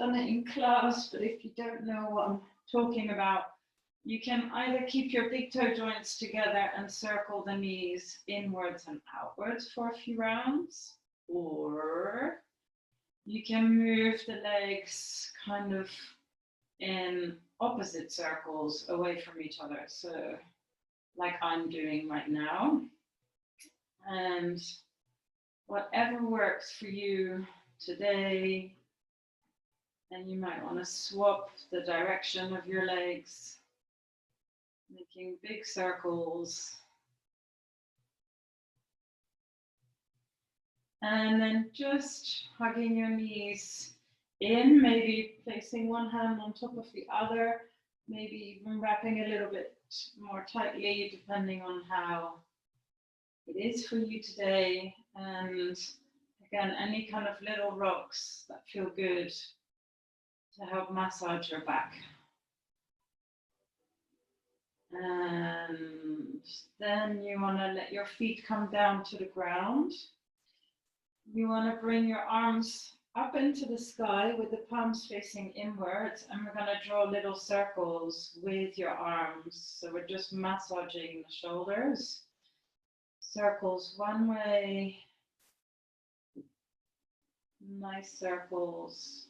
done it in class, but if you don't know what I'm talking about, you can either keep your big toe joints together and circle the knees inwards and outwards for a few rounds, or you can move the legs kind of in opposite circles away from each other. So like I'm doing right now. And whatever works for you today, and you might want to swap the direction of your legs, making big circles. And then just hugging your knees in, maybe placing one hand on top of the other, maybe even wrapping a little bit more tightly, depending on how it is for you today. And again, any kind of little rocks that feel good to help massage your back. And then you want to let your feet come down to the ground. You want to bring your arms up into the sky with the palms facing inwards, and we're going to draw little circles with your arms. So we're just massaging the shoulders. Circles one way, nice circles.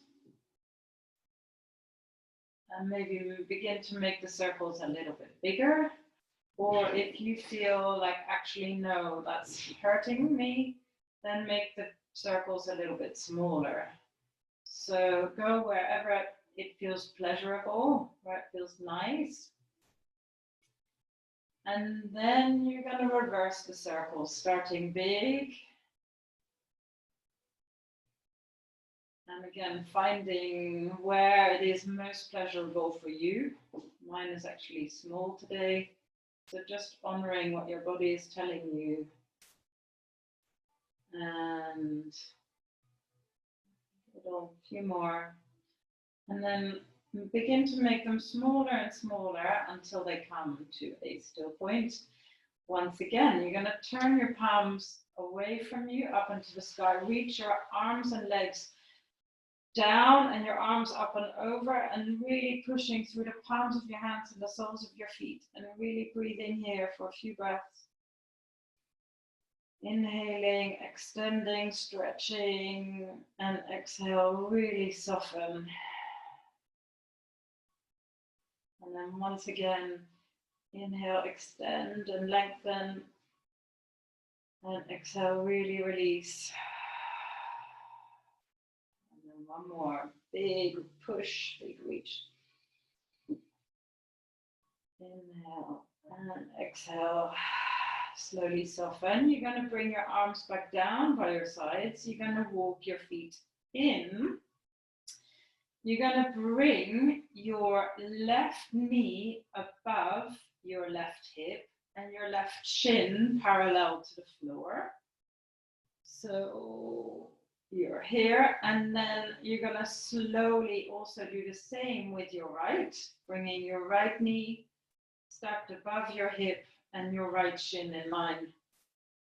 And maybe we begin to make the circles a little bit bigger. Or if you feel like, actually, no, that's hurting me, then make the circles a little bit smaller. So go wherever it feels pleasurable, where it feels nice. And then you're going to reverse the circles, starting big. And again, finding where it is most pleasurable for you. Mine is actually small today. So just honoring what your body is telling you. And a few more. And then begin to make them smaller and smaller until they come to a still point. Once again, you're going to turn your palms away from you, up into the sky. Reach your arms and legs down and your arms up and over, and really pushing through the palms of your hands and the soles of your feet, and really breathing here for a few breaths. Inhaling, extending, stretching, and exhale, really soften. And then once again, inhale, extend and lengthen, and exhale, really release. And then one more, big push, big reach. Inhale and exhale. Slowly soften. You're going to bring your arms back down by your sides. You're going to walk your feet in. You're going to bring your left knee above your left hip and your left shin parallel to the floor. So you're here, and then you're going to slowly also do the same with your right, bringing your right knee stacked above your hip and your right shin in line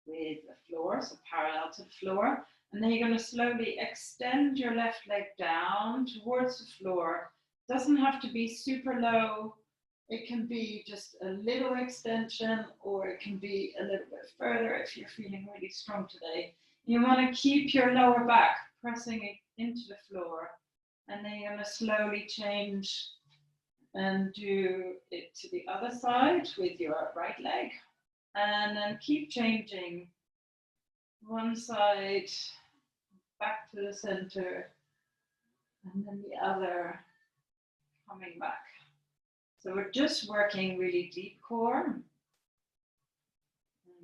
with the floor, so parallel to the floor. And then you're going to slowly extend your left leg down towards the floor. Doesn't have to be super low. It can be just a little extension, or it can be a little bit further if you're feeling really strong today. You want to keep your lower back pressing it into the floor. And then you're going to slowly change and do it to the other side with your right leg, and then keep changing one side back to the center, and then the other coming back. So we're just working really deep core, and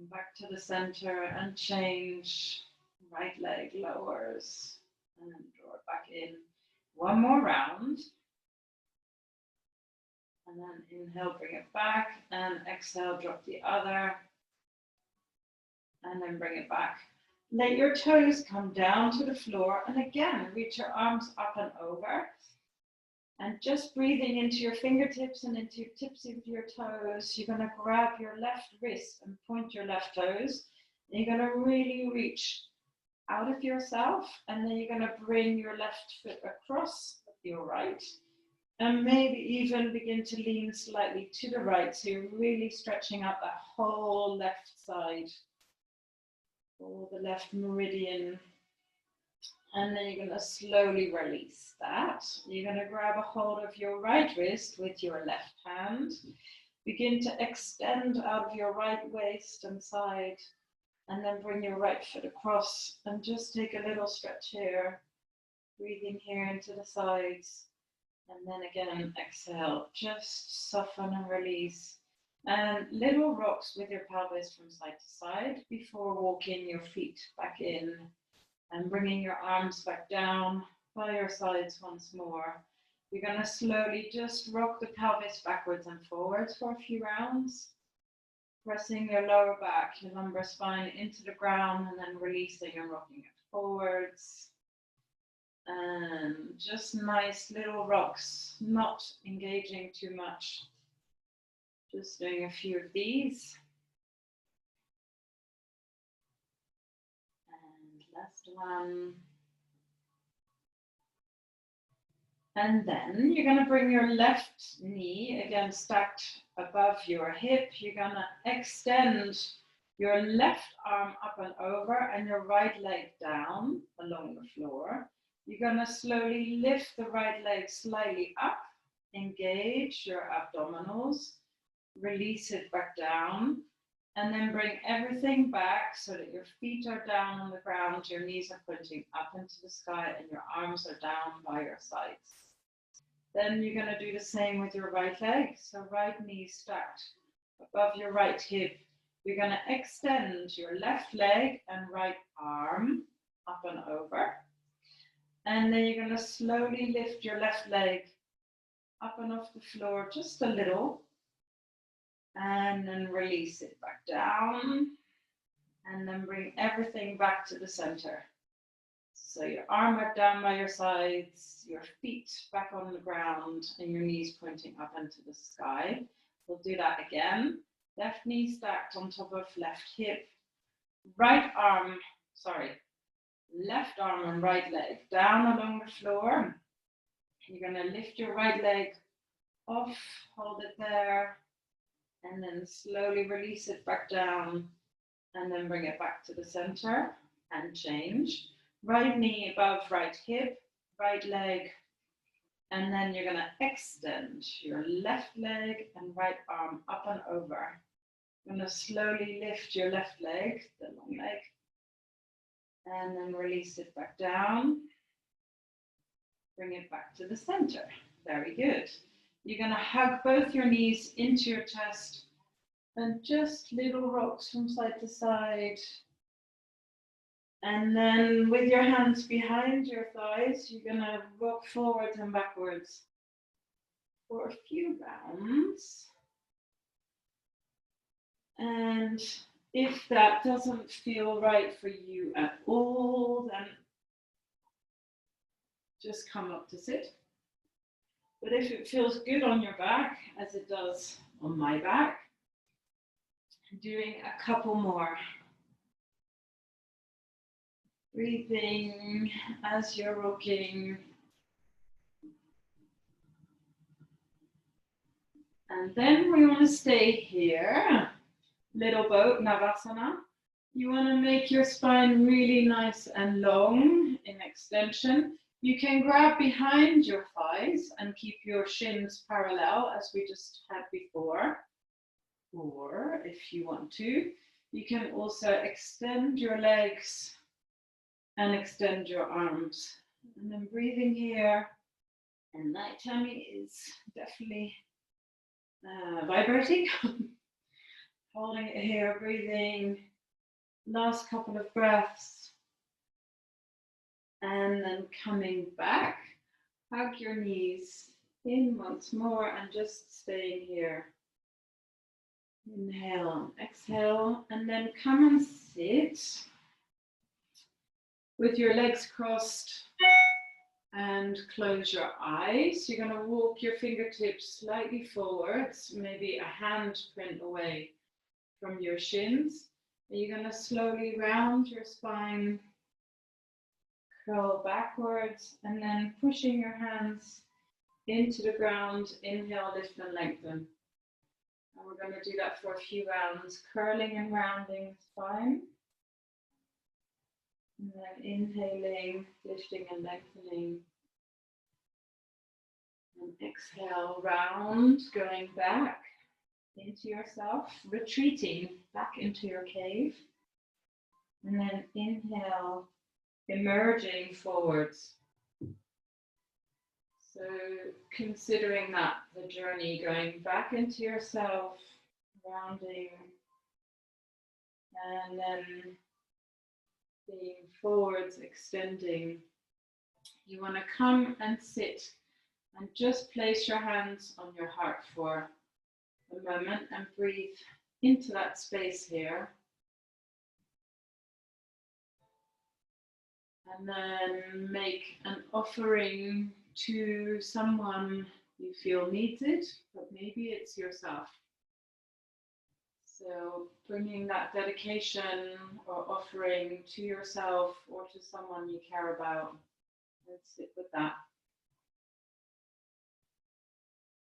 back to the center, and change. Right leg lowers and draw it back in. One more round. And then inhale, bring it back, and exhale, drop the other, and then bring it back. Let your toes come down to the floor, and again, reach your arms up and over, and just breathing into your fingertips and into your tips of your toes. You're going to grab your left wrist and point your left toes. And you're going to really reach out of yourself, and then you're going to bring your left foot across your right. And maybe even begin to lean slightly to the right. So you're really stretching out that whole left side, all the left meridian. And then you're going to slowly release that. You're going to grab a hold of your right wrist with your left hand. Begin to extend out of your right waist and side. And then bring your right foot across and just take a little stretch here. Breathing here into the sides. And then again, exhale, just soften and release. And little rocks with your pelvis from side to side before walking your feet back in and bringing your arms back down by your sides once more. You're going to slowly just rock the pelvis backwards and forwards for a few rounds, pressing your lower back, your lumbar spine into the ground, and then releasing and rocking it forwards. And just nice little rocks, not engaging too much. Just doing a few of these. And last one. And then you're going to bring your left knee, again stacked above your hip. You're going to extend your left arm up and over and your right leg down along the floor. You're going to slowly lift the right leg slightly up, engage your abdominals, release it back down, and then bring everything back so that your feet are down on the ground, your knees are pointing up into the sky, and your arms are down by your sides. Then you're going to do the same with your right leg. So right knee stacked above your right hip. You're going to extend your left leg and right arm up and over. And then you're going to slowly lift your left leg up and off the floor just a little. And then release it back down. And then bring everything back to the center. So your arm back down by your sides, your feet back on the ground, and your knees pointing up into the sky. We'll do that again. Left knee stacked on top of left hip. Left arm and right leg down along the floor. You're going to lift your right leg off, hold it there, and then slowly release it back down, and then bring it back to the center and change. Right knee above right hip, right leg, and then you're going to extend your left leg and right arm up and over. You're going to slowly lift your left leg, the long leg, and then release it back down. Bring it back to the center. Very good. You're going to hug both your knees into your chest and just little rocks from side to side. And then with your hands behind your thighs, you're going to rock forwards and backwards for a few rounds. And if that doesn't feel right for you at all, then just come up to sit. But if it feels good on your back, as it does on my back, doing a couple more. Breathing as you're rocking. And then we want to stay here. Little boat, Navasana. You want to make your spine really nice and long in extension. You can grab behind your thighs and keep your shins parallel as we just had before. Or if you want to, you can also extend your legs and extend your arms. And then breathing here. And my tummy is definitely vibrating. Holding it here, breathing. Last couple of breaths. And then coming back. Hug your knees in once more and just staying here. Inhale and exhale. And then come and sit with your legs crossed and close your eyes. You're going to walk your fingertips slightly forwards, maybe a hand print away from your shins. And you're going to slowly round your spine, curl backwards, and then pushing your hands into the ground. Inhale, lift and lengthen. And we're going to do that for a few rounds, curling and rounding the spine. And then inhaling, lifting and lengthening. And exhale, round, going back into yourself, retreating back into your cave. And then inhale, emerging forwards. So considering that the journey, going back into yourself, rounding, and then being forwards, extending. You want to come and sit and just place your hands on your heart for a moment and breathe into that space here. And then make an offering to someone you feel needs it, but maybe it's yourself. So bringing that dedication or offering to yourself or to someone you care about, and sit with that.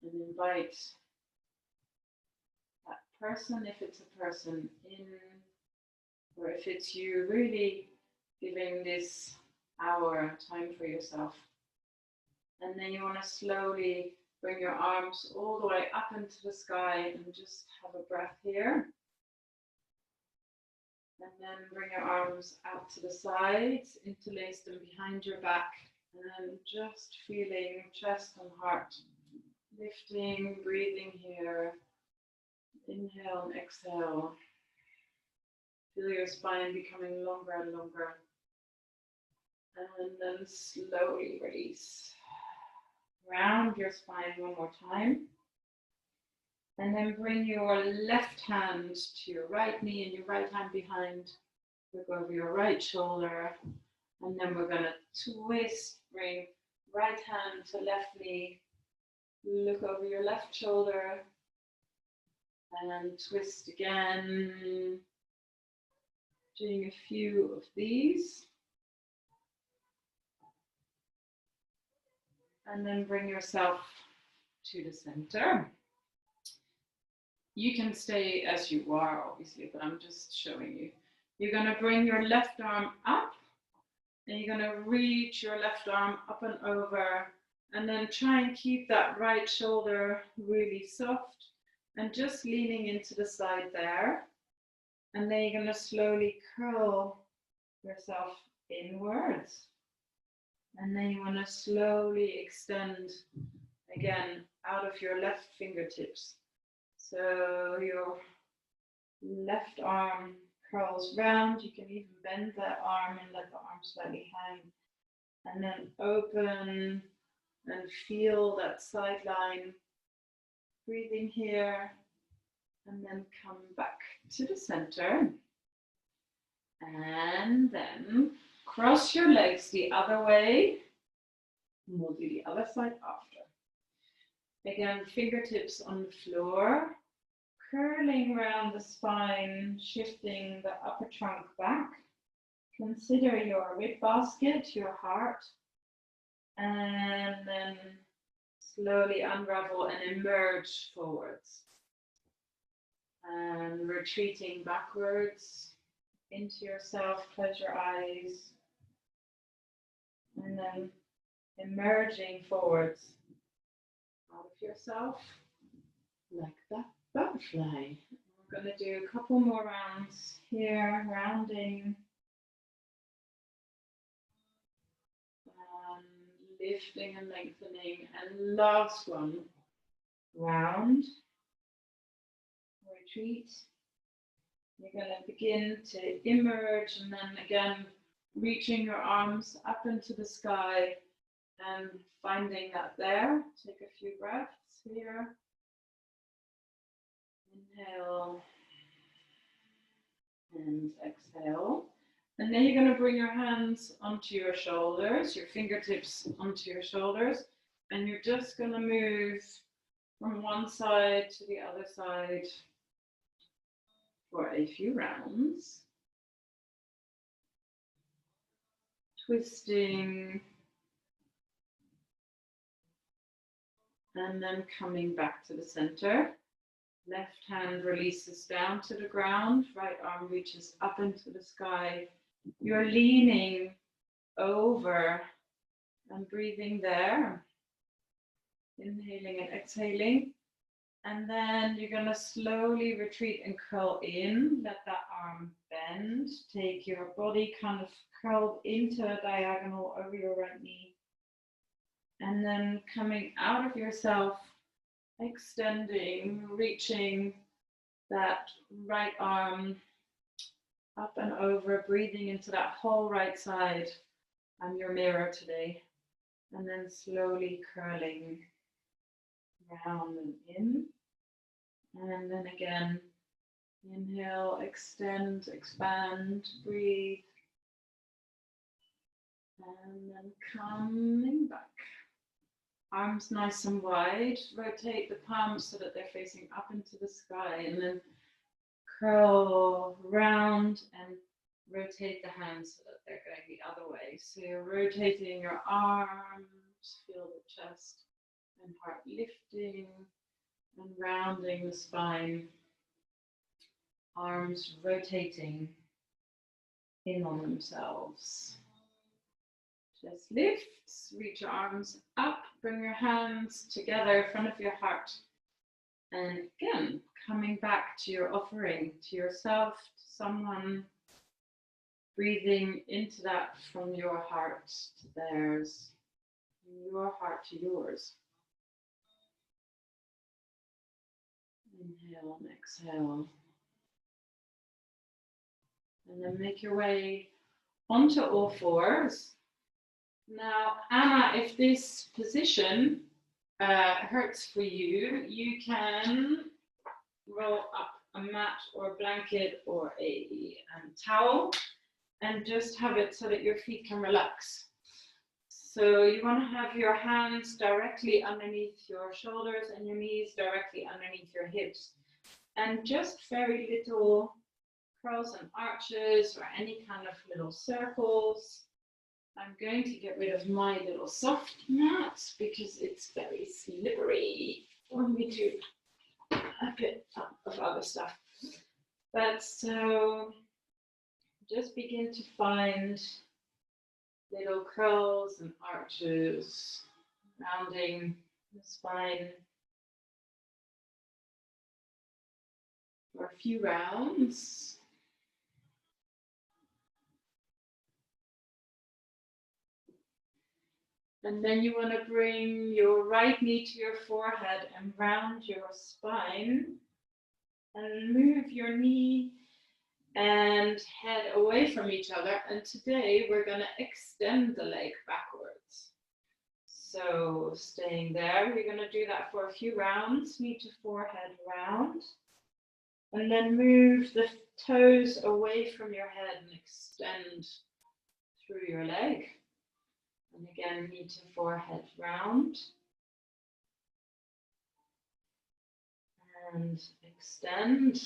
And invite that person, if it's a person, in, or if it's you, really giving this hour time for yourself. And then you want to slowly bring your arms all the way up into the sky and just have a breath here. And then bring your arms out to the sides, interlace them behind your back, and then just feeling chest and heart lifting, breathing here. Inhale and exhale. Feel your spine becoming longer and longer. And then slowly release. Round your spine one more time. And then bring your left hand to your right knee and your right hand behind. Look over your right shoulder. And then we're going to twist. Bring right hand to left knee. Look over your left shoulder. And twist again. Doing a few of these. And then bring yourself to the center. You can stay as you are, obviously, but I'm just showing you. You're going to bring your left arm up, and you're going to reach your left arm up and over, and then try and keep that right shoulder really soft, and just leaning into the side there. And then you're going to slowly curl yourself inwards. And then you want to slowly extend again out of your left fingertips. So your left arm curls round. You can even bend that arm and let the arm slightly hang. And then open and feel that sideline. Breathing here. And then come back to the center. And then cross your legs the other way. And we'll do the other side after. Again, fingertips on the floor. Curling around the spine, shifting the upper trunk back. Consider your rib basket, your heart. And then slowly unravel and emerge forwards. And retreating backwards into yourself, close your eyes. And then emerging forwards out of yourself, like that butterfly. We're going to do a couple more rounds here, rounding. And lifting and lengthening. And last one, round. Retreat. You're going to begin to emerge and then again reaching your arms up into the sky and finding that there. Take a few breaths here. Inhale and exhale. And then you're going to bring your hands onto your shoulders, your fingertips onto your shoulders, and you're just going to move from one side to the other side for a few rounds. twisting, and then coming back to the center. Left hand releases down to the ground, right arm reaches up into the sky. You're leaning over and breathing there. Inhaling and exhaling. And then you're going to slowly retreat and curl in. Let that arm bend. Take your body kind of curled into a diagonal over your right knee. And then coming out of yourself, extending, reaching that right arm up and over, breathing into that whole right side. I'm your mirror today. And then slowly curling round and in. And then again, inhale, extend, expand, breathe. And then coming back. Arms nice and wide. Rotate the palms so that they're facing up into the sky. And then curl round and rotate the hands so that they're going the other way. So you're rotating your arms, feel the chest and heart lifting and rounding the spine. Arms rotating in on themselves. Chest lifts, reach your arms up, bring your hands together in front of your heart. And again, coming back to your offering, to yourself, to someone, breathing into that from your heart to theirs, from your heart to yours. Inhale and exhale. And then make your way onto all fours. Now, Anna, if this position hurts for you, you can roll up a mat or a blanket or a towel and just have it so that your feet can relax. So you want to have your hands directly underneath your shoulders and your knees directly underneath your hips. And just very little curls and arches or any kind of little circles. I'm going to get rid of my little soft mat because it's very slippery when we do a bit of other stuff. But so just begin to find little curls and arches, rounding the spine for a few rounds. And then you want to bring your right knee to your forehead and round your spine and move your knee and head away from each other. And today we're going to extend the leg backwards. So staying there, we're going to do that for a few rounds, knee to forehead round. And then move the toes away from your head and extend through your leg. And again, knee to forehead round. And extend.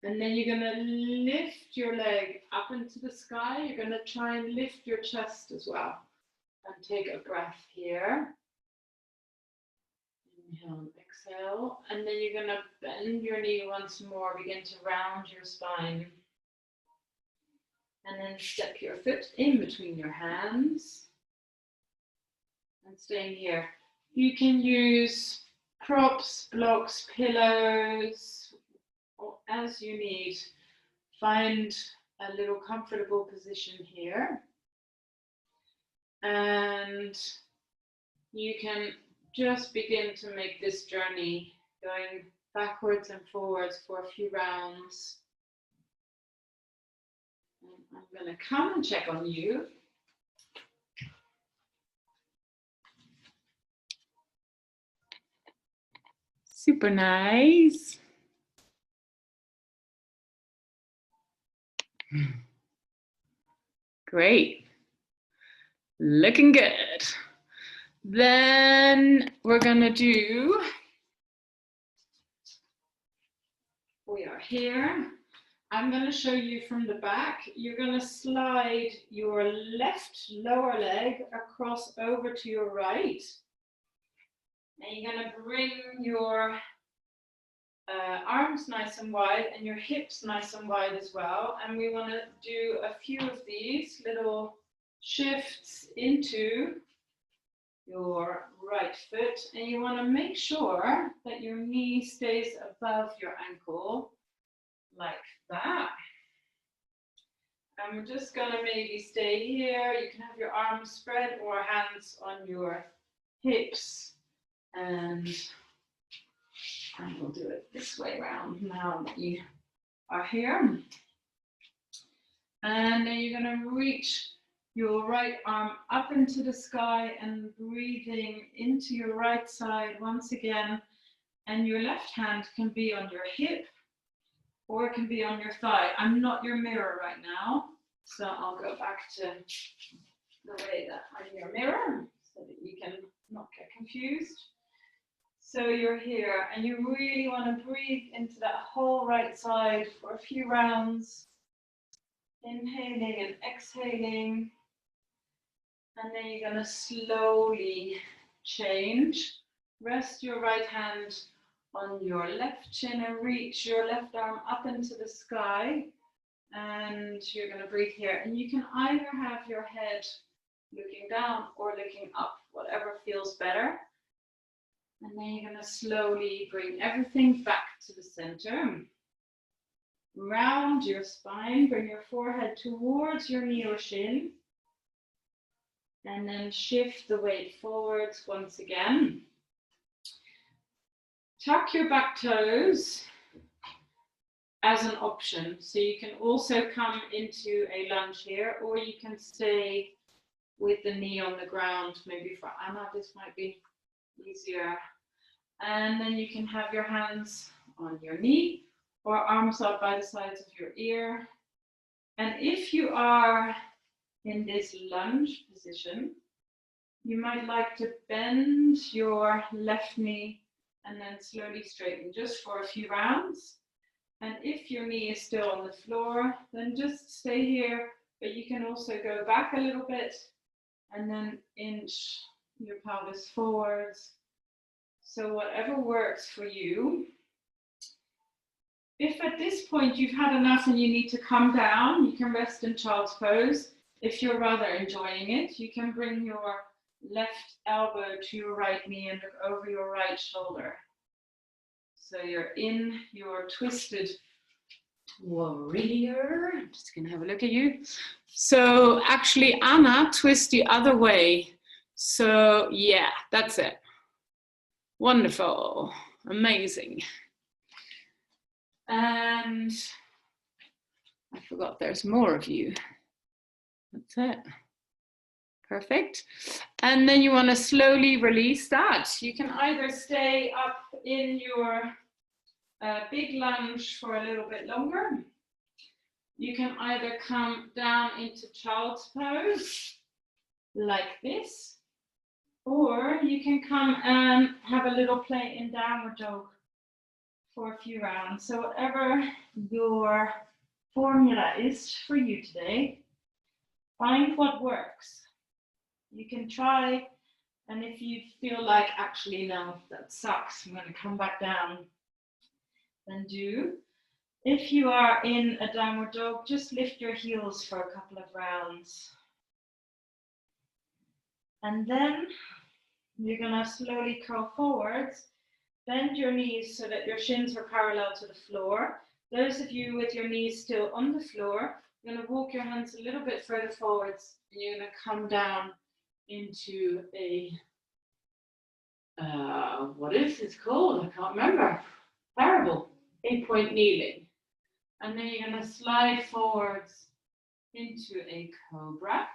And then you're going to lift your leg up into the sky. You're going to try and lift your chest as well. And take a breath here. Inhale and exhale. And then you're going to bend your knee once more. Begin to round your spine. And then step your foot in between your hands. And staying here. You can use props, blocks, pillows, or as you need. Find a little comfortable position here. And you can just begin to make this journey going backwards and forwards for a few rounds. I'm going to come and check on you. Super nice. Great. Looking good. Then we're going to do, we are here. I'm going to show you from the back. You're going to slide your left lower leg across over to your right. And you're going to bring your arms nice and wide and your hips nice and wide as well. And we want to do a few of these little shifts into your right foot. And you want to make sure that your knee stays above your ankle like that. And we're just going to maybe stay here. You can have your arms spread or hands on your hips. And we'll do it this way around now that you are here. And then you're going to reach your right arm up into the sky and breathing into your right side once again. And your left hand can be on your hip or it can be on your thigh. I'm not your mirror right now, so I'll go back to the way that I'm your mirror so that you can not get confused. So you're here and you really want to breathe into that whole right side for a few rounds. Inhaling and exhaling. And then you're going to slowly change. Rest your right hand on your left chin and reach your left arm up into the sky. And you're going to breathe here. And you can either have your head looking down or looking up, whatever feels better. And then you're going to slowly bring everything back to the center. Round your spine, bring your forehead towards your knee or shin. And then shift the weight forwards once again. Tuck your back toes as an option. So you can also come into a lunge here, or you can stay with the knee on the ground. Maybe for Anna, this might be easier. And then you can have your hands on your knee or arms up by the sides of your ear. And if you are in this lunge position, you might like to bend your left knee and then slowly straighten just for a few rounds. And if your knee is still on the floor, then just stay here, but you can also go back a little bit and then inch your pelvis forwards. So whatever works for you. If at this point you've had enough and you need to come down, you can rest in child's pose. If you're rather enjoying it, you can bring your left elbow to your right knee and look over your right shoulder. So you're in your twisted warrior. I'm just going to have a look at you. So actually, Anna, twist the other way. So yeah, that's it. Wonderful. Amazing. And I forgot there's more of you. That's it. Perfect. And then you want to slowly release that. You can either stay up in your big lunge for a little bit longer. You can either come down into child's pose like this, or you can come and have a little play in downward dog for a few rounds. So whatever your formula is for you today, find what works. You can try, and if you feel like, actually, no, that sucks, I'm going to come back down, then do. If you are in a downward dog, just lift your heels for a couple of rounds. And then you're going to slowly curl forwards, bend your knees so that your shins are parallel to the floor. Those of you with your knees still on the floor, you're going to walk your hands a little bit further forwards, and you're going to come down into a, what is this called? I can't remember. Parable, 8-point kneeling. And then you're going to slide forwards into a cobra,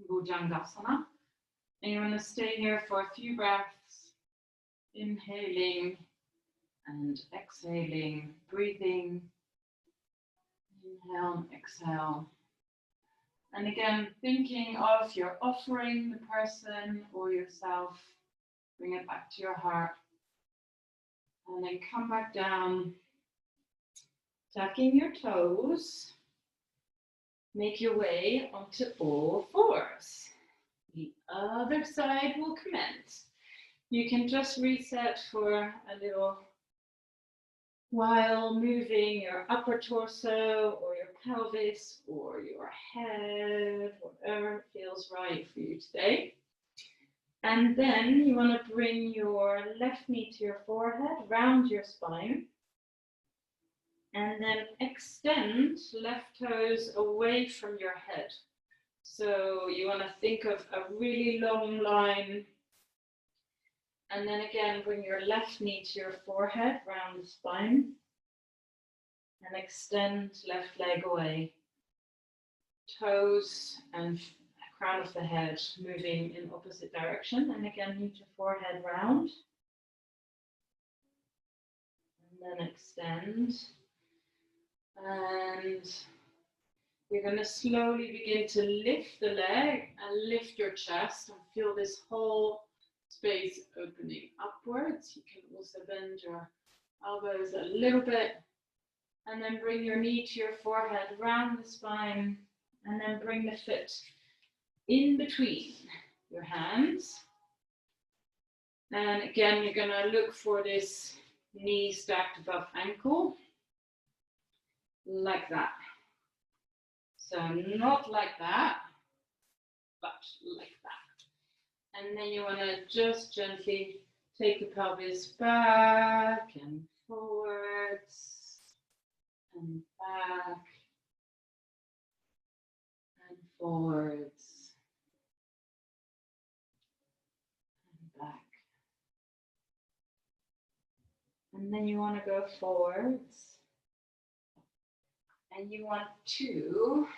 Bhujangasana. And you're going to stay here for a few breaths, inhaling and exhaling, breathing. Inhale and exhale. And again, thinking of your offering, the person or yourself, bring it back to your heart. And then come back down tucking your toes, make your way onto all fours. The other side will commence. You can just reset for a little while moving your upper torso or your pelvis or your head, whatever feels right for you today. And then you want to bring your left knee to your forehead, round your spine. And then extend left toes away from your head. So you want to think of a really long line. And then again, bring your left knee to your forehead, round the spine. And extend left leg away. Toes and crown of the head moving in opposite direction. And again, knee to forehead round. And then extend. And you're going to slowly begin to lift the leg and lift your chest and feel this whole space opening upwards. You can also bend your elbows a little bit and then bring your knee to your forehead, round the spine, and then bring the foot in between your hands. And again, you're going to look for this knee stacked above ankle. Like that. So not like that, but like that. And then you want to just gently take the pelvis back and forwards and back and forwards and back. And then you want to go forwards. And you want to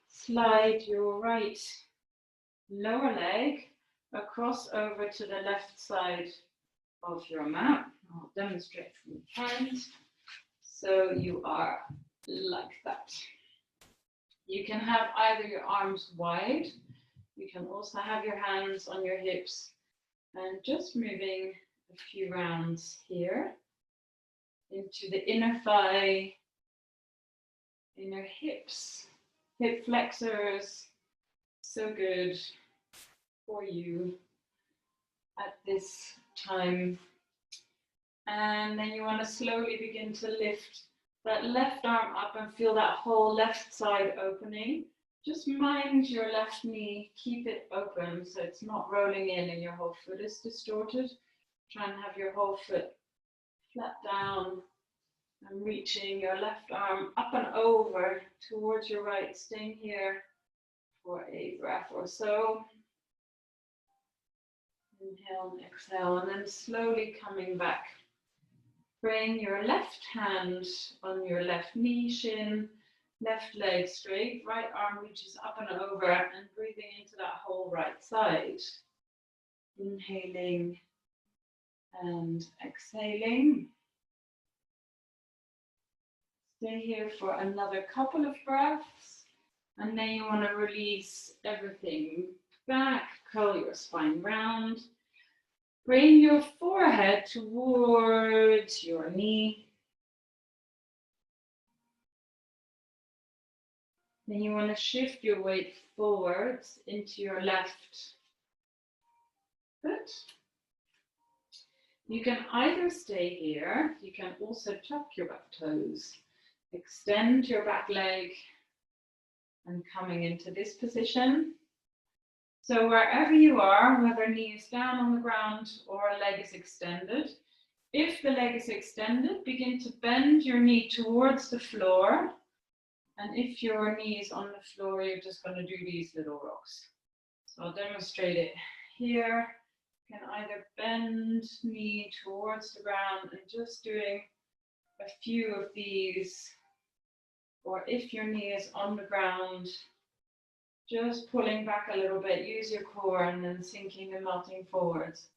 slide your right lower leg across over to the left side of your mat. I'll demonstrate from behind. So you are like that. You can have either your arms wide. You can also have your hands on your hips and just moving a few rounds here into the inner thigh, inner hips, hip flexors, so good for you at this time. And then you want to slowly begin to lift that left arm up and feel that whole left side opening. Just mind your left knee, keep it open so it's not rolling in and your whole foot is distorted. Try and have your whole foot flat down. And reaching your left arm up and over towards your right, staying here for a breath or so. Inhale and exhale, and then slowly coming back. Bring your left hand on your left knee, shin, left leg straight, right arm reaches up and over, and breathing into that whole right side. Inhaling and exhaling. Stay here for another couple of breaths, and then you want to release everything back, curl your spine round, bring your forehead towards your knee. Then you want to shift your weight forwards into your left foot. You can either stay here, you can also tuck your back toes. Extend your back leg and coming into this position. So wherever you are, whether knee is down on the ground or a leg is extended, if the leg is extended, begin to bend your knee towards the floor. And if your knee is on the floor, you're just going to do these little rocks. So I'll demonstrate it here. You can either bend knee towards the ground and just doing a few of these, or if your knee is on the ground, just pulling back a little bit, use your core and then sinking and melting forwards.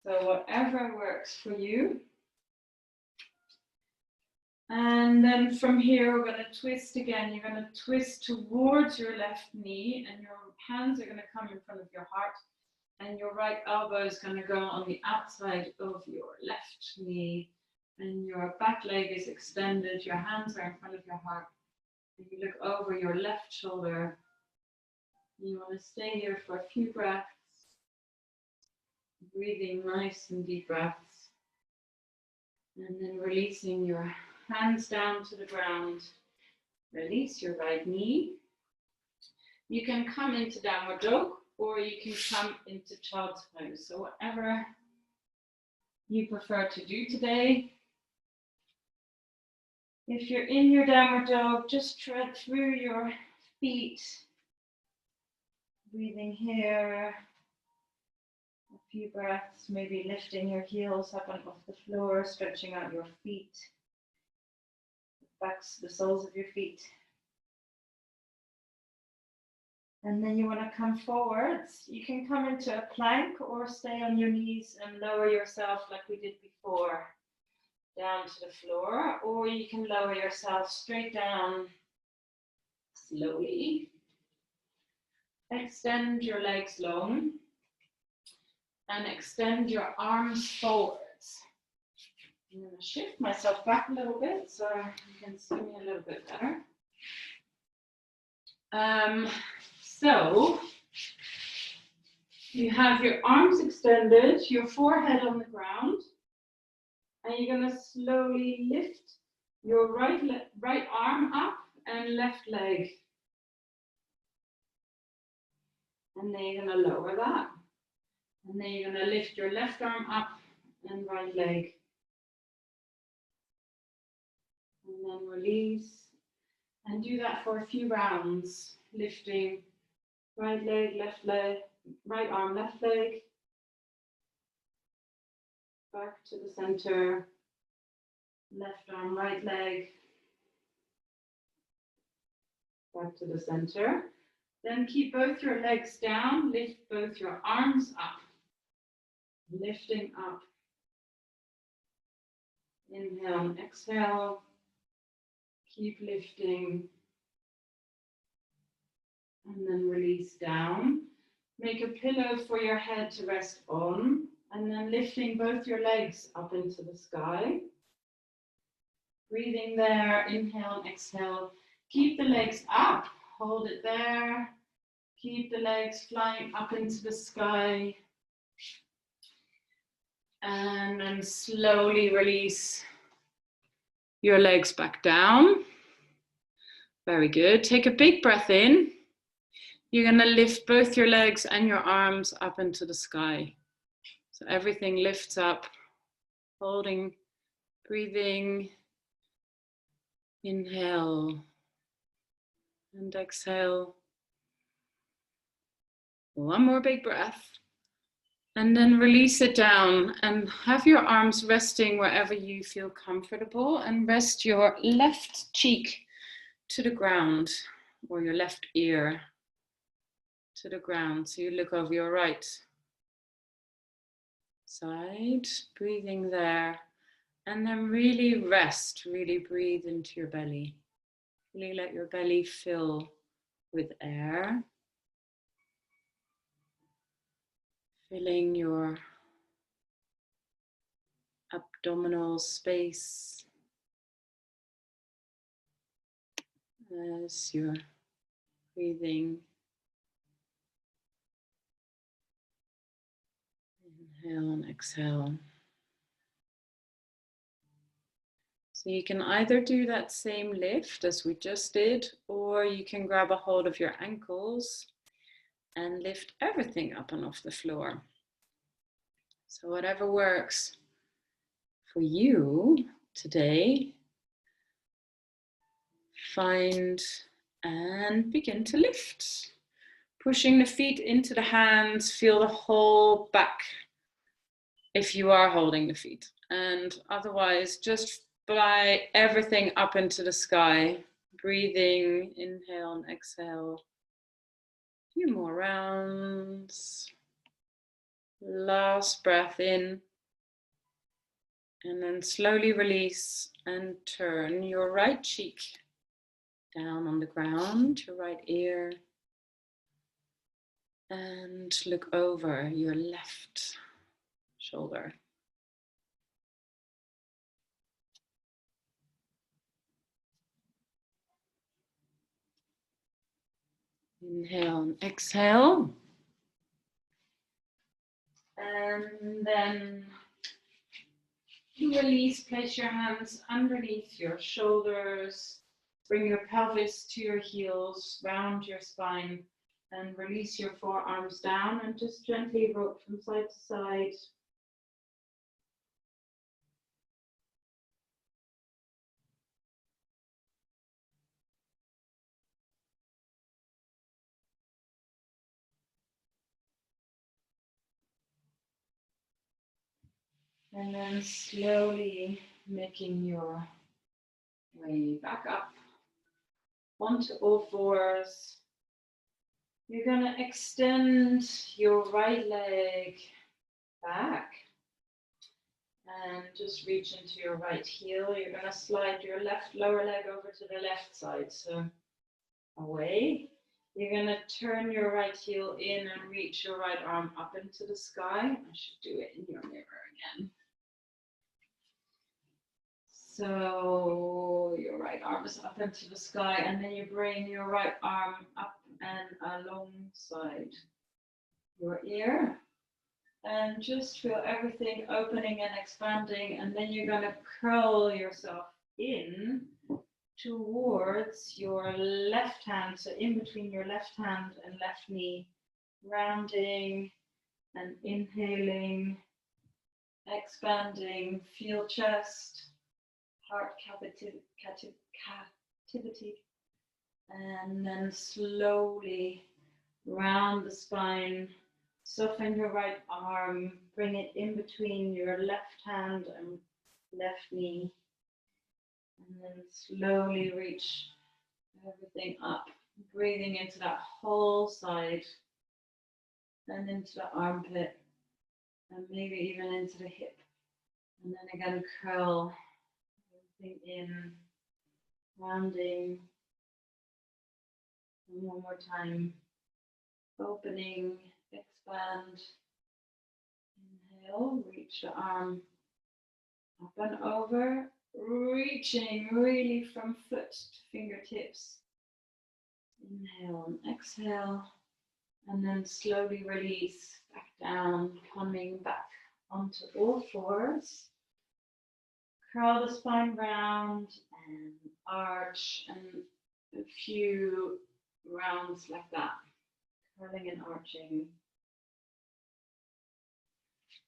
So whatever works for you. And then from here, we're going to twist again. You're going to twist towards your left knee and your hands are going to come in front of your heart. And your right elbow is going to go on the outside of your left knee. and your back leg is extended, your hands are in front of your heart, and you look over your left shoulder. You want to stay here for a few breaths, breathing nice and deep breaths, and then releasing your hands down to the ground. Release your right knee. You can come into downward dog, or you can come into child's pose. So whatever you prefer to do today. If you're in your downward dog, just tread through your feet. Breathing here. A few breaths, maybe lifting your heels up and off the floor, stretching out your feet. Backs, the soles of your feet. And then you want to come forwards. You can come into a plank or stay on your knees and lower yourself like we did before, down to the floor, or you can lower yourself straight down slowly. Extend your legs long and extend your arms forwards. I'm going to shift myself back a little bit so you can see me a little bit better. So you have your arms extended, your forehead on the ground, and you're going to slowly lift your right arm up and left leg. And then you're going to lower that. And then you're going to lift your left arm up and right leg. And then release. And do that for a few rounds, lifting right leg, left leg, right arm, left leg, back to the center, left arm, right leg, back to the center. Then keep both your legs down, lift both your arms up, lifting up. Inhale and exhale. Keep lifting. And then release down. Make a pillow for your head to rest on. And then lifting both your legs up into the sky. Breathing there. Inhale and exhale. Keep the legs up. Hold it there. Keep the legs flying up into the sky. And then slowly release your legs back down. Very good. Take a big breath in. You're going to lift both your legs and your arms up into the sky. So everything lifts up, holding, breathing. Inhale and exhale. One more big breath. And then release it down and have your arms resting wherever you feel comfortable, and rest your left cheek to the ground, or your left ear to the ground. So you look over your right side, breathing there, and then really rest, really breathe into your belly. Really let your belly fill with air, filling your abdominal space as you're breathing. Inhale and exhale. So you can either do that same lift as we just did, or you can grab a hold of your ankles and lift everything up and off the floor. So whatever works for you today, find and begin to lift. Pushing the feet into the hands, feel the whole back if you are holding the feet. And otherwise, just fly everything up into the sky. Breathing, inhale and exhale. A few more rounds. Last breath in. And then slowly release and turn your right cheek down on the ground, your right ear. And look over your left shoulder. Inhale and exhale. And then release, place your hands underneath your shoulders. Bring your pelvis to your heels, round your spine, and release your forearms down and just gently rock from side to side. And then slowly making your way back up onto all fours. You're going to extend your right leg back and just reach into your right heel. You're going to slide your left lower leg over to the left side, so away. You're going to turn your right heel in and reach your right arm up into the sky. I should do it in your mirror again. So your right arm is up into the sky, and then you bring your right arm up and alongside your ear. And just feel everything opening and expanding, and then you're going to curl yourself in towards your left hand, so in between your left hand and left knee, rounding and inhaling, expanding, feel chest, heart captivity, and then slowly round the spine. Soften your right arm, bring it in between your left hand and left knee, and then slowly reach everything up, breathing into that whole side and into the armpit and maybe even into the hip. And then again, curl everything in, rounding. And one more time, opening, expand. Inhale, reach the arm up and over, reaching really from foot to fingertips. Inhale and exhale, and then slowly release back down, coming back onto all fours. Curl the spine round and arch, and a few rounds like that, curling and arching,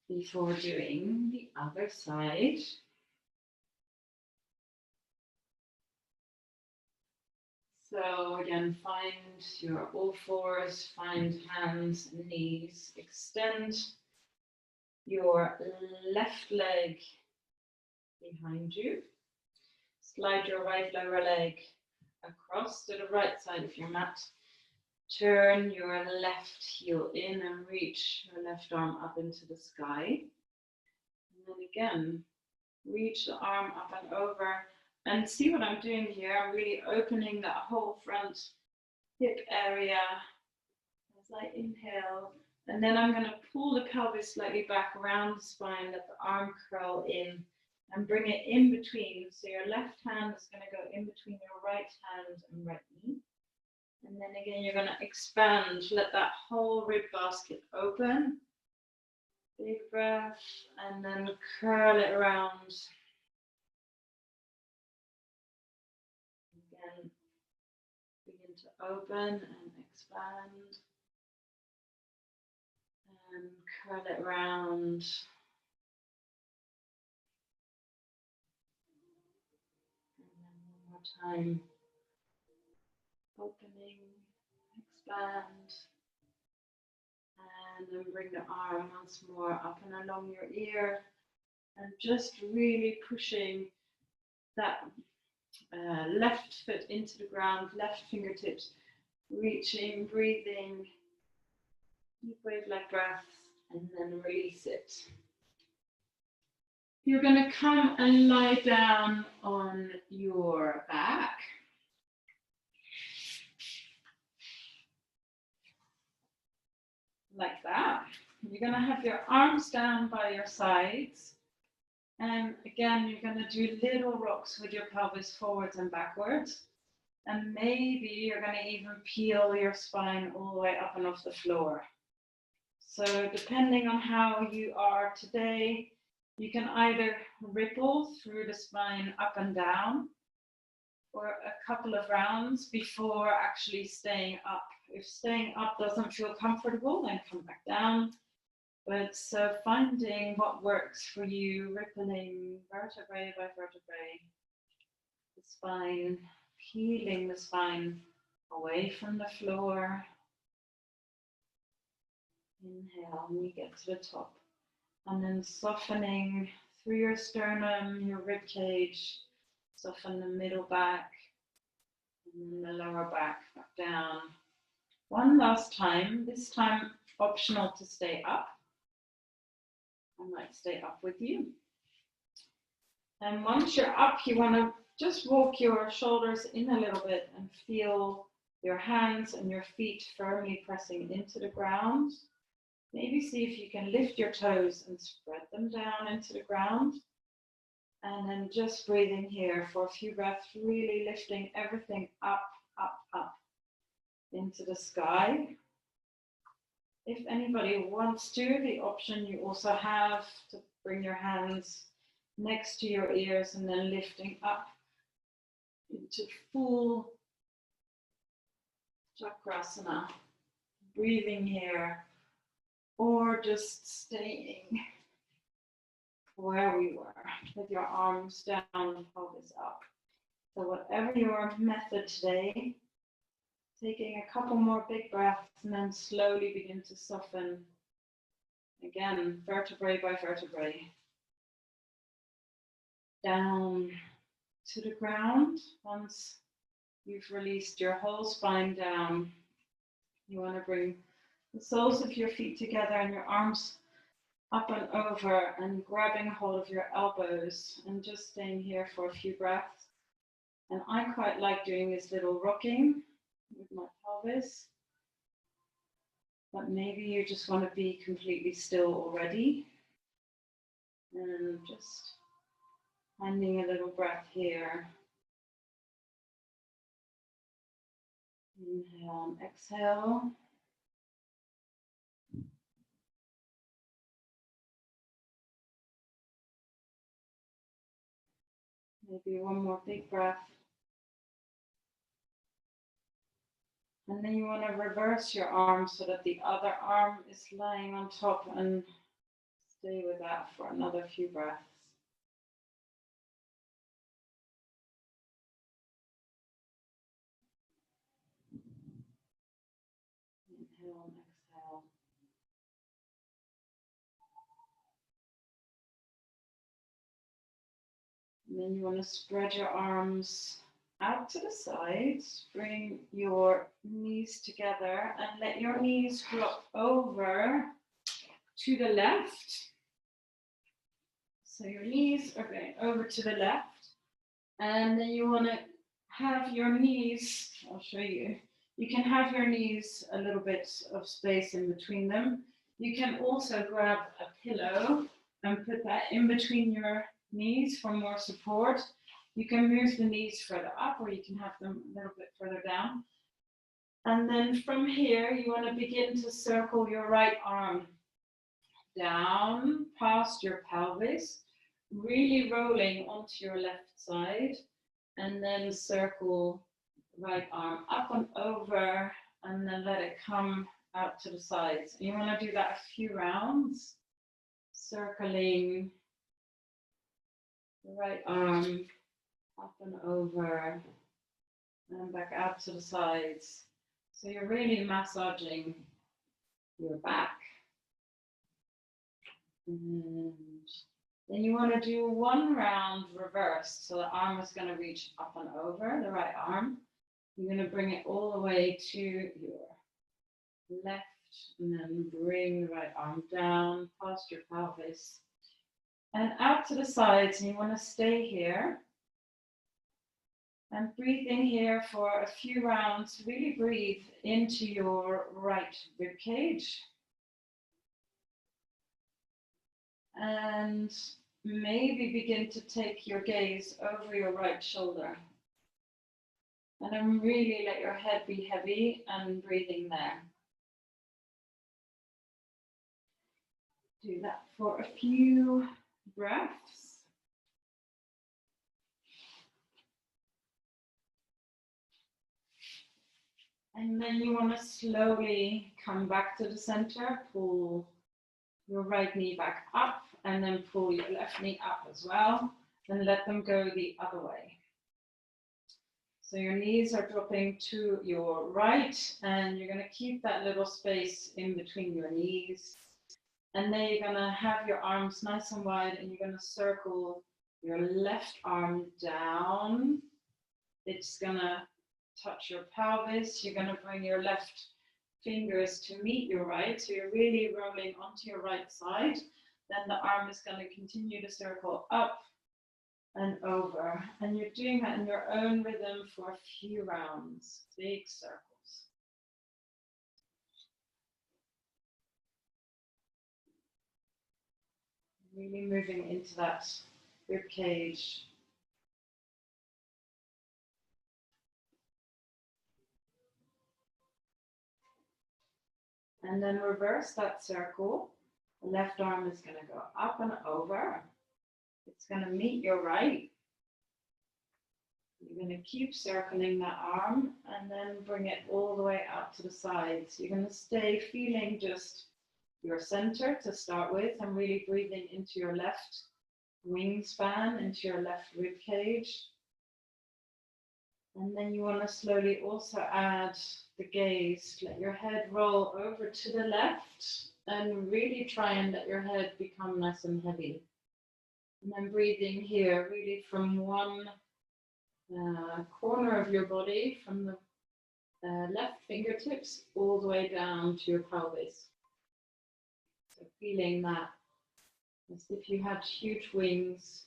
before doing the other side. So again, find your all fours, find hands and knees, extend your left leg behind you, slide your right lower leg across to the right side of your mat, turn your left heel in and reach your left arm up into the sky, and then again, reach the arm up and over. And see what I'm doing here? I'm really opening that whole front hip area as I inhale. And then I'm going to pull the pelvis slightly back around the spine, let the arm curl in and bring it in between. So your left hand is going to go in between your right hand and right knee. And then again, you're going to expand, let that whole rib basket open. Big breath, and then curl it around. Again, begin to open and expand. And curl it round. And then one more time. Opening, expand. And then bring the arm once more up and along your ear. And just really pushing that left foot into the ground, left fingertips reaching, breathing, deep wave-like breaths, and then release it. You're going to come and lie down on your back. Like that. You're going to have your arms down by your sides. And again, you're going to do little rocks with your pelvis forwards and backwards. And maybe you're going to even peel your spine all the way up and off the floor. So depending on how you are today, you can either ripple through the spine up and down for a couple of rounds before actually staying up. If staying up doesn't feel comfortable, then come back down. But so finding what works for you, rippling vertebrae by vertebrae, the spine, peeling the spine away from the floor. Inhale, and you get to the top. And then softening through your sternum, your rib cage, soften the middle back, and then the lower back down. One last time, this time optional to stay up. I might stay up with you. And once you're up, you want to just walk your shoulders in a little bit and feel your hands and your feet firmly pressing into the ground. Maybe see if you can lift your toes and spread them down into the ground. And then just breathing here for a few breaths, really lifting everything up, up, up into the sky. If anybody wants to, the option you also have to bring your hands next to your ears and then lifting up into full Chakrasana. Breathing here, or just staying where we were with your arms down, pelvis up. So whatever your method today, taking a couple more big breaths and then slowly begin to soften. Again, vertebrae by vertebrae. Down to the ground. Once you've released your whole spine down, you want to bring the soles of your feet together and your arms up and over and grabbing hold of your elbows and just staying here for a few breaths. And I quite like doing this little rocking with my pelvis, but maybe you just want to be completely still already and just finding a little breath here. Inhale and exhale. Maybe one more big breath. And then you want to reverse your arm so that the other arm is lying on top, and stay with that for another few breaths. Inhale and exhale. And then you want to spread your arms out to the sides, bring your knees together and let your knees drop over to the left. So your knees are going over to the left, and then you want to have your knees, I'll show you, you can have your knees a little bit of space in between them. You can also grab a pillow and put that in between your knees for more support. You can move the knees further up, or you can have them a little bit further down. And then from here, you want to begin to circle your right arm down past your pelvis, really rolling onto your left side, and then circle right arm up and over, and then let it come out to the sides. And you want to do that a few rounds, circling the right arm up and over and back out to the sides. So you're really massaging your back. And then you want to do one round reverse. So the arm is going to reach up and over, the right arm. You're going to bring it all the way to your left, and then bring the right arm down past your pelvis and out to the sides. And you want to stay here and breathe in here for a few rounds. Really breathe into your right rib cage. And maybe begin to take your gaze over your right shoulder. And then really let your head be heavy and breathing there. Do that for a few breaths. And then you want to slowly come back to the center, pull your right knee back up, and then pull your left knee up as well, and let them go the other way. So your knees are dropping to your right, and you're going to keep that little space in between your knees. And then you're going to have your arms nice and wide, and you're going to circle your left arm down. It's going to touch your pelvis. You're going to bring your left fingers to meet your right. So you're really rolling onto your right side. Then the arm is going to continue to circle up and over. And you're doing that in your own rhythm for a few rounds, big circles. Really moving into that rib cage. And then reverse that circle. The left arm is going to go up and over. It's going to meet your right. You're going to keep circling that arm and then bring it all the way out to the sides. You're going to stay feeling just your center to start with and really breathing into your left wingspan, into your left rib cage. And then you want to slowly also add the gaze. Let your head roll over to the left and really try and let your head become nice and heavy. And then breathing here, really from one corner of your body, from the left fingertips all the way down to your pelvis. So feeling that as if you had huge wings.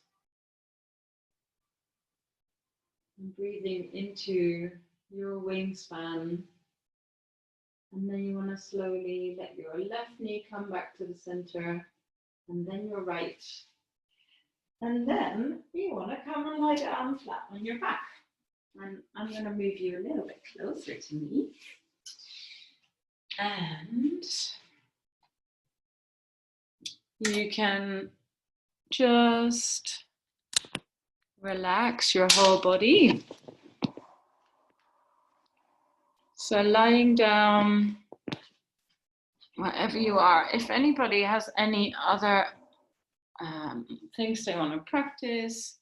And breathing into your wingspan. And then you want to slowly let your left knee come back to the center, and then your right. And then you want to come and lie down flat on your back. And I'm going to move you a little bit closer to me. And you can just relax your whole body. So lying down, wherever you are. If anybody has any other things they want to practice,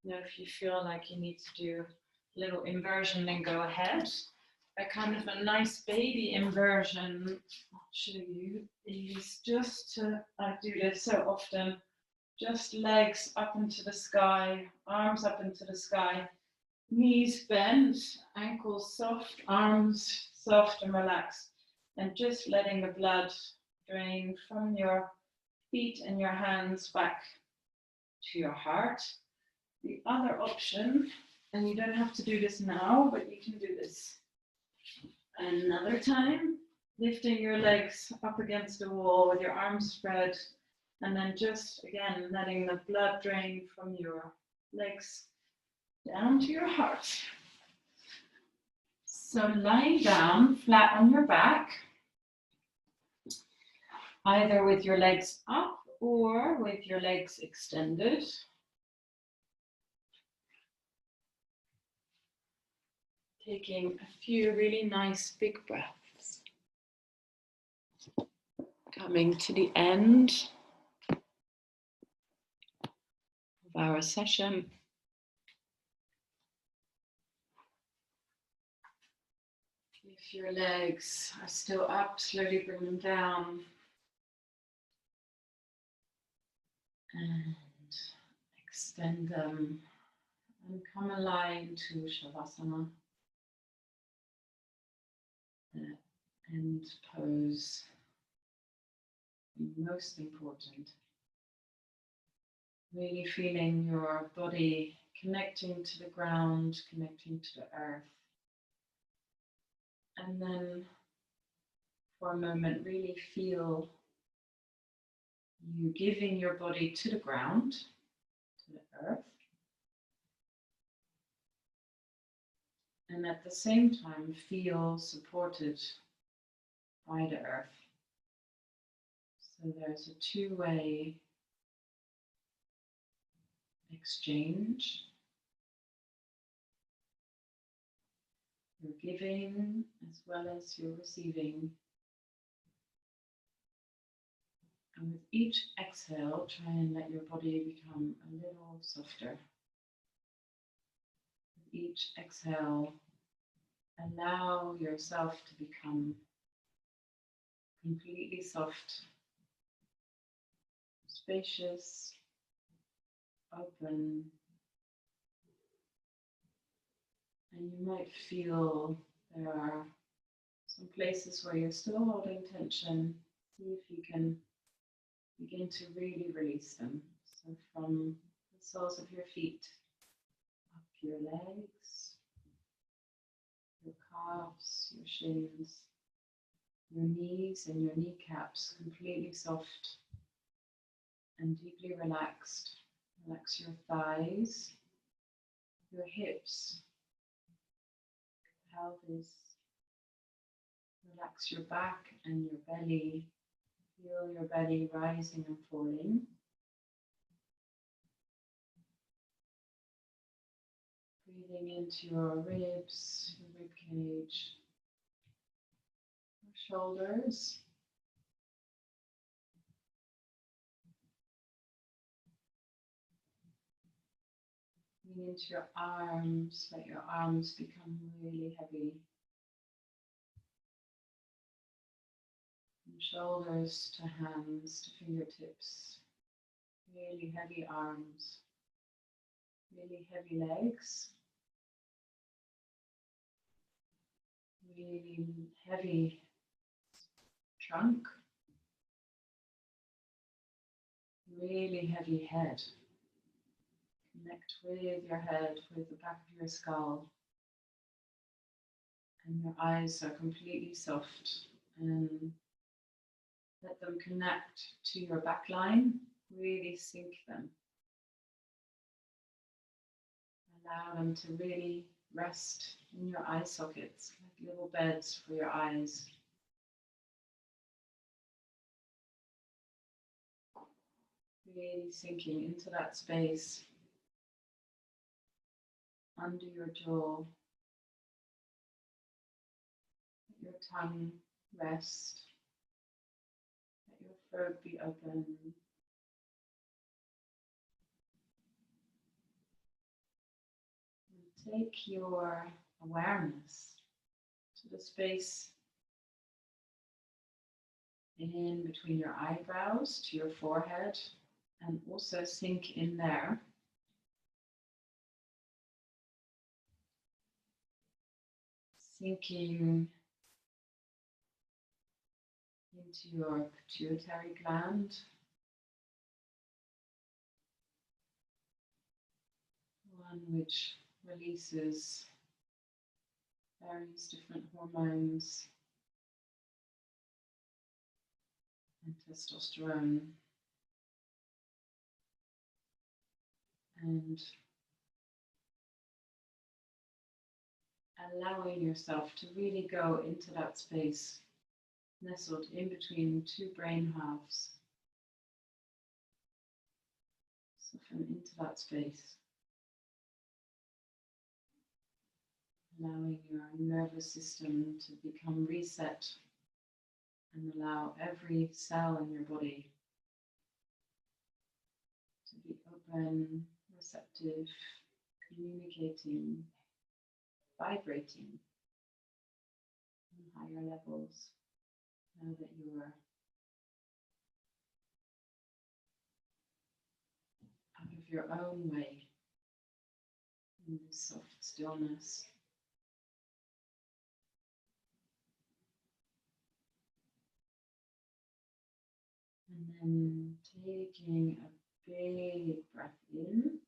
if you feel like you need to do a little inversion, then go ahead. A kind of a nice baby inversion, I'll show you, is just to, I do this so often, just legs up into the sky, arms up into the sky, knees bent, ankles soft, arms soft and relaxed, and just letting the blood drain from your feet and your hands back to your heart. The other option, and you don't have to do this now, but you can do this another time, lifting your legs up against the wall with your arms spread, and then just again letting the blood drain from your legs down to your heart. So lying down flat on your back, either with your legs up or with your legs extended. Taking a few really nice big breaths. Coming to the end of our session. If your legs are still up, slowly bring them down. And extend them and come aligned to Shavasana. The end pose, most important. Really feeling your body connecting to the ground, connecting to the earth. And then for a moment, really feel you giving your body to the ground, to the earth. And at the same time, feel supported by the earth. So there's a two-way exchange. You're giving as well as you're receiving. And with each exhale, try and let your body become a little softer. With each exhale, allow yourself to become completely soft, spacious, open. And you might feel there are some places where you're still holding tension. See if you can begin to really release them. So from the soles of your feet, up your legs, your calves, your shins, your knees and your kneecaps completely soft and deeply relaxed. Relax your thighs, your hips, pelvis. Relax your back and your belly. Feel your belly rising and falling. Breathing into your ribs, your rib cage, your shoulders. Breathing into your arms, let your arms become really heavy. From shoulders to hands to fingertips. Really heavy arms. Really heavy legs. Really heavy trunk. Really heavy head. Connect with your head, with the back of your skull. And your eyes are completely soft. And let them connect to your back line. Really sink them. Allow them to really rest in your eye sockets, like little beds for your eyes. Really sinking into that space under your jaw. Let your tongue rest. Let your throat be open. And take your awareness to the space in between your eyebrows to your forehead, and also sink in there. Sinking into your pituitary gland, one which releases various different hormones and testosterone, and allowing yourself to really go into that space, nestled in between two brain halves. Soften into that space, allowing your nervous system to become reset and allow every cell in your body to be open, receptive, communicating, vibrating on higher levels. Now that you are out of your own way in this soft stillness. And then taking a big breath in,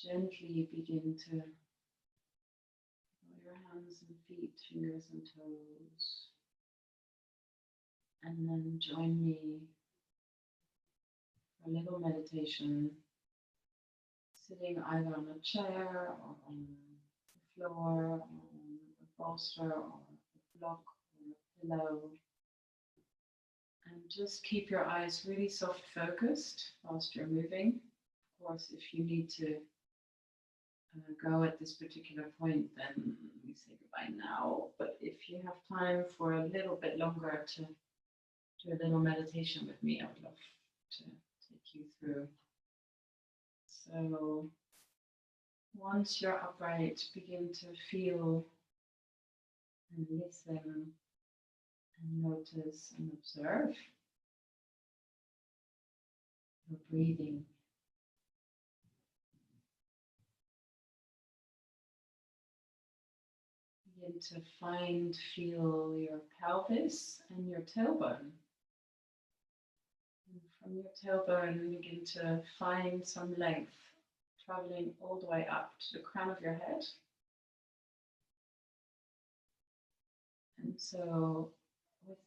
gently begin to roll your hands and feet, fingers and toes. And then join me for a little meditation, sitting either on a chair or on the floor, or on a bolster or a block or a pillow. And just keep your eyes really soft focused whilst you're moving. Of course, if you need to go at this particular point, then we say goodbye now. But if you have time for a little bit longer to do a little meditation with me, I would love to take you through. So once you're upright, begin to feel and listen and notice and observe your breathing. Begin to feel your pelvis and your tailbone. And from your tailbone, begin to find some length, traveling all the way up to the crown of your head. And so, with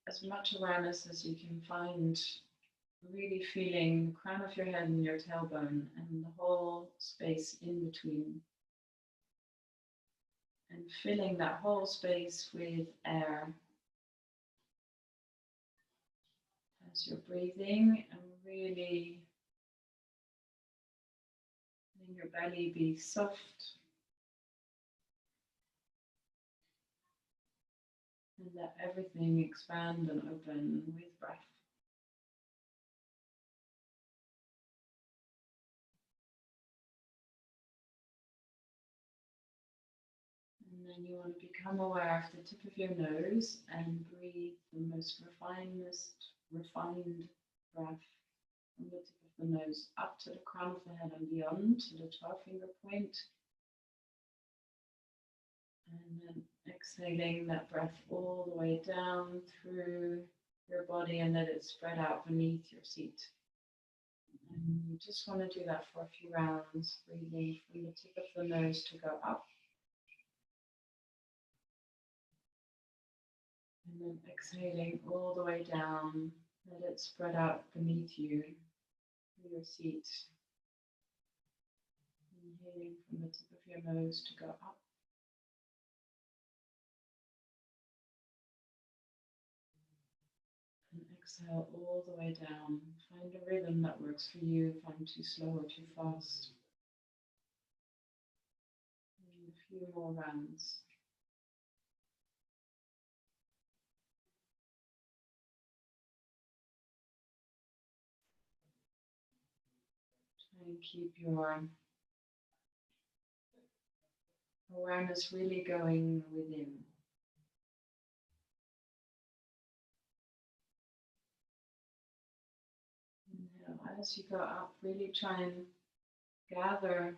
as much awareness as you can find, really feeling the crown of your head and your tailbone and the whole space in between. And filling that whole space with air as you're breathing, and really letting your belly be soft and let everything expand and open with breath. And then you want to become aware of the tip of your nose and breathe the most refined breath from the tip of the nose up to the crown of the head and beyond to the 12-finger point. And then exhaling that breath all the way down through your body and let it spread out beneath your seat. And you just want to do that for a few rounds, breathing from the tip of the nose to go up. And then exhaling all the way down, let it spread out beneath you, through your seat. Inhaling from the tip of your nose to go up. And exhale all the way down. Find a rhythm that works for you, if I'm too slow or too fast. And a few more rounds. And keep your awareness really going within. And as you go up, really try and gather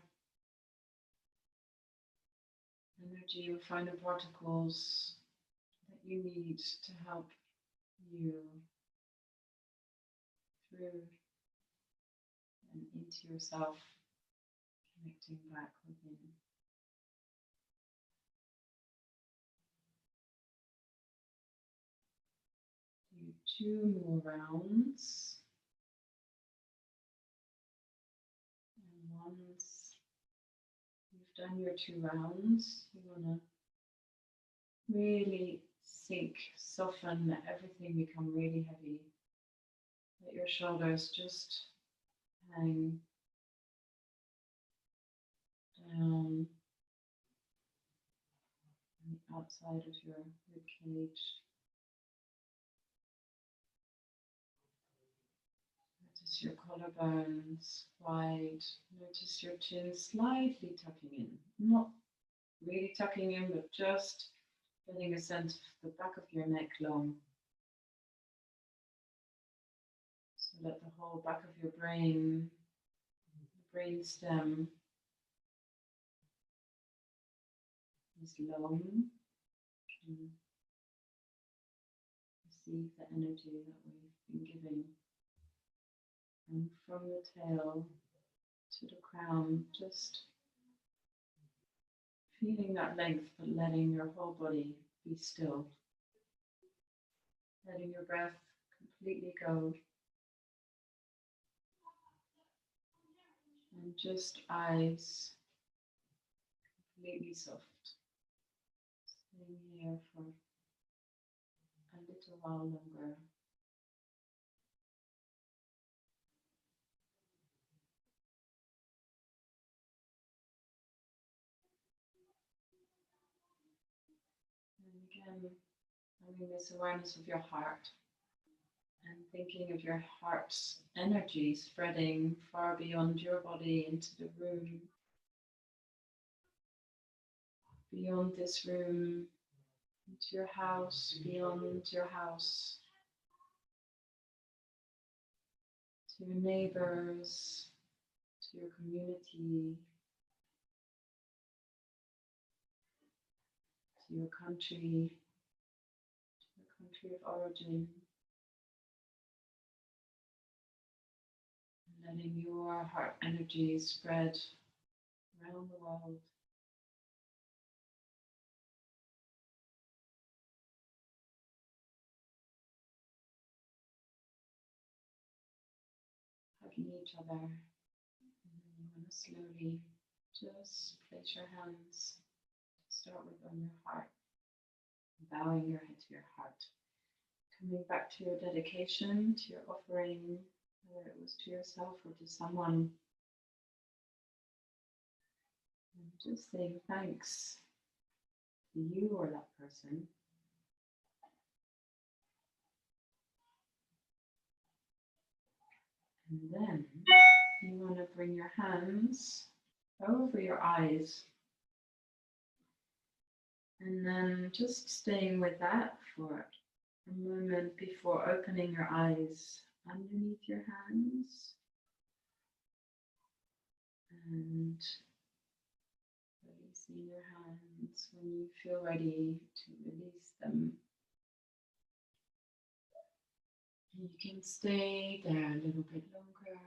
energy or finer particles that you need to help you through and into yourself, connecting back within. Do 2 more rounds. And once you've done your 2 rounds, you want to really sink, soften, let everything become really heavy. Let your shoulders just hang down on the outside of your rib cage. Notice your collarbones wide. Notice your chin slightly tucking in. Not really tucking in, but just getting a sense of the back of your neck long. So let the whole back of your brain, the brain stem, is long. Can receive the energy that we've been giving. And from the tail to the crown, just feeling that length, but letting your whole body be still. Letting your breath completely go. And just eyes completely soft. Staying here for a little while longer. And again, having this awareness of your heart and thinking of your heart's energy spreading far beyond your body into the room, beyond this room, into your house, beyond your house, to your neighbors, to your community, to your country, to your country of origin. Letting your heart energy spread around the world. Hugging each other. And then you want to slowly just place your hands, start with on your heart, bowing your head to your heart. Coming back to your dedication, to your offering, whether it was to yourself or to someone. And just saying thanks to you or that person. And then you want to bring your hands over your eyes. And then just staying with that for a moment before opening your eyes underneath your hands. And releasing your hands when you feel ready to release them. You can stay there a little bit longer.